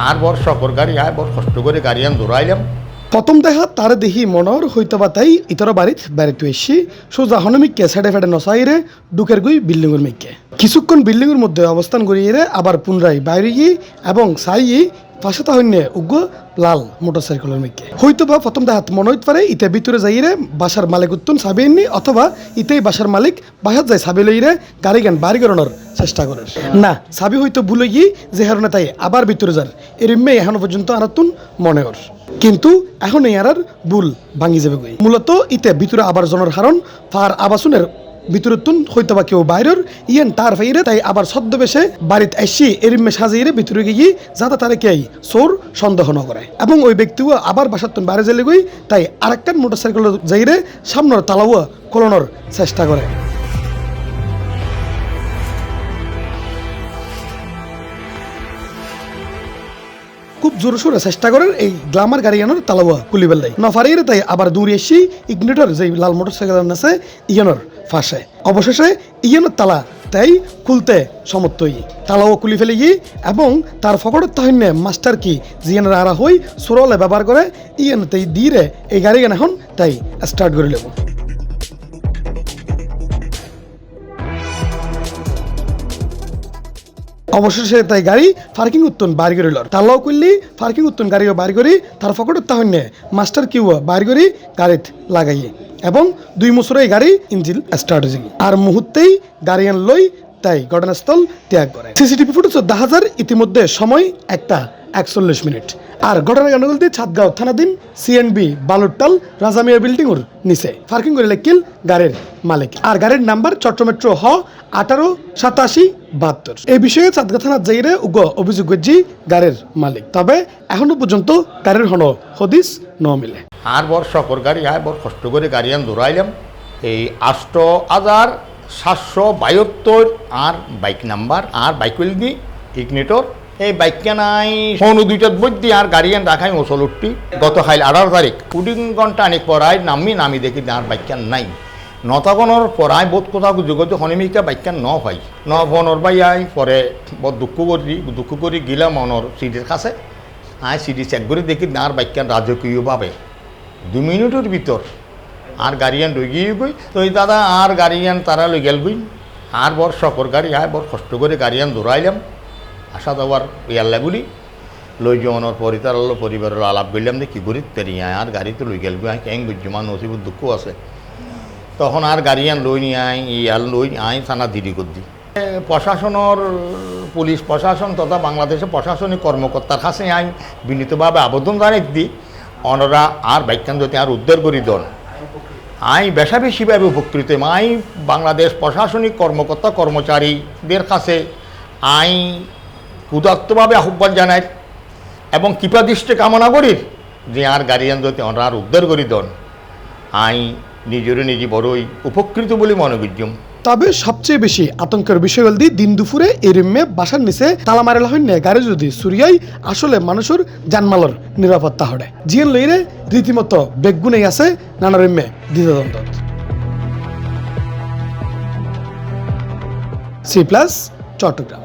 আর বড় শকর গাড়ি আয় বড় কষ্ট করে গাড়ি আন দৌড়াইলাম। প্রথম দেখা তার দেখি মনর হইতে বা তাই ইতর বাড়িতে এসি সোজা হনমিককে সাইডে ফেডে নসাইরে ডুকের গুই বিল্ডিংয়ের মিককে কিছুক্ষণ বিল্ডিংয়ের মধ্যে অবস্থান করিয়ে আবার পুনরায় বাইরে গিয়ে এবং সাই পাশে তাহলে উগ্র লাল মোটরসাইকেলের মিককে হইতো বা প্রথম দেখাত মনে হইতে পারে ইতে ভিতরে যাইরে বাসার মালিক উত্তন সাবিয়েননি অথবা ইতেই বাসার মালিক বাসার যায় সাবি লইরে গাড়ি গান বাড়ি করানোর চেষ্টা করে না সাবি হয়তো ভুলে গিয়ে যে হারণে তাই আবার ভিতরে যার এরমে এখনো পর্যন্ত আনাতুন মনে ওর কিন্তু এখন এই আর ভুল ভাঙি যাবে গই মূলত ইতে ভিতরে আবার জনের হারণ ফার আবাসনের ভিতরে তুন হইতো বা কেউ বাইরের ইয়ান তার ফাইরে তাই আবার ছদ্মবেশে বাড়িতে এসে এরিমে সাজিয়ে ভিতরে গিয়ে যাতে তারা কে চোর সন্দেহ ন করে এবং ওই ব্যক্তিও আবার বাসার তুন বাইরে জেলে গই তাই আরেকটা মোটরসাইকেল যাইরে সামনের তালাও খোলানোর চেষ্টা করে খুব জোর সোরে চেষ্টা করেন এই গ্লামার গাড়ি আনার তালাওয়া খুলি বেলাই নফারিয়ে তাই আবার দূরে এসি ইগনিটর যে লাল মোটরসাইকেল আছে ইয়ানোর ফাঁসে অবশেষে ইয়ানোর তালা তাই খুলতে সমর্থই তালাও খুলি ফেলে গিয়ে এবং তার ফকটের তাহলে মাস্টার কি জিয়ানের আড়া হই সোরলে ব্যবহার করে ইয়ান তাই দিয়ে এই গাড়ি গান এখন তাই স্টার্ট করে নেব অবশেষে তাই গাড়ি পার্কিং উত্তন বাড়ি করে লর তালাও করলি পার্কিং উত্তন গাড়িও বাড়ি করি তার ফকটের তাহলে মাস্টার কিউ বাড়ি করি গাড়িত লাগাইয়ে এবং 2 বছর এই গাড়ি ইঞ্জিন স্টার্ট হয়েছে আর মুহূর্তেই গাড়ি আন লই তাই ঘটনাস্থল ত্যাগ করে সিসিটিভি ফুটেজ 10,000 ইতিমধ্যে সময় 1:41 আর ঘটনা কাণ্ড বলতে ছাদগাঁও থানাধীন সিএনবি বালুরটাল রাজামিয়া বিল্ডিং ওর নিচে পার্কিং করে লেখিল গাড়ির মালিক আর গাড়ির নাম্বার চট্টমেট্রো 188772 এই বিষয়ে ছাদগাঁও থানার যাইরে অভিযোগ করছি গাড়ির মালিক তবে এখনো পর্যন্ত গাড়ির হন হদিস ন মিলে আর বড় শকর গাড়ি আয় বড় কষ্ট করে গাড়ি আন দৌড়াইলাম এই 8772 আর বাইক নাম্বার আর বাইক দি ইগনিটর এই বাইককে নাই ফোন 2টার বই আর গাড়ি আন রাখাই ওসলুটটি গত খাইল 18 তারিখ 2 ঘন্টা অনেক পরায় নামি দেখি আর বাইকান নাই নতাগণর পরায় বোধ কোথাও যোগত হনিমিকা বাইকান ন হয় ন ফোনর বাই আই পরে বড় দুঃখ করি গিলাম মনর সিডির কাছে আয় সিডি চেক করে দেখি আর বাইকান রাজকীয়ভাবে 2 মিনিটের ভিতর আর গাড়িয়ান লই গিয়ে গই তো এই দাদা আর গাড়িয়ান তারা লই গেল গই আর বড় শকর গাড়ি আয় বড় কষ্ট করে গাড়িয়ান দৌড়াইলাম আসা যাওয়ার ইয়াল্লা বলি লই যাওয়ানোর পরিবারের আলাপ করলাম যে কী করি তেরি আয় আর গাড়ি তো লই গেল গই ক্যাং বুঝমান নসিবুর দুঃখ আছে তখন আর গাড়িয়ান লই নিয়ে আয় ইয়াল লই আয় থানা দিদি করদি প্রশাসনের পুলিশ প্রশাসন তথা বাংলাদেশের প্রশাসনিক কর্মকর্তার কাছে আই বিনীতভাবে আবেদন জানাই দিই ওনারা আর বাইকান যদি আর উদ্ধার করি দল আই বেশাবেশিভাবে উপকৃত আই বাংলাদেশ প্রশাসনিক কর্মকর্তা কর্মচারীদের কাছে আই উদাত্তভাবে আহ্বান জানাই এবং কৃপাদৃষ্টি কামনা করি যে আর গাড়িয়ান যদি ওনারা আর উদ্ধার করি দল আই নিজে বড়ই উপকৃত বলে মনে করছিলাম তবে সবচেয়ে বেশি আতঙ্কের বিষয় বলতে দিন দুপুরে এরিমে বাসার নিচে তালা মারেলা হয় না গাড়ি যদি সুরিয়াই আসলে মানুষের জানমালের নিরাপত্তা হড়ে জিয়ান লইরে রীতিমতো বেগুনেই আছে নানা রিমে দ্বিতীয়দ্বন্দ্ব C+ চট্টগ্রাম।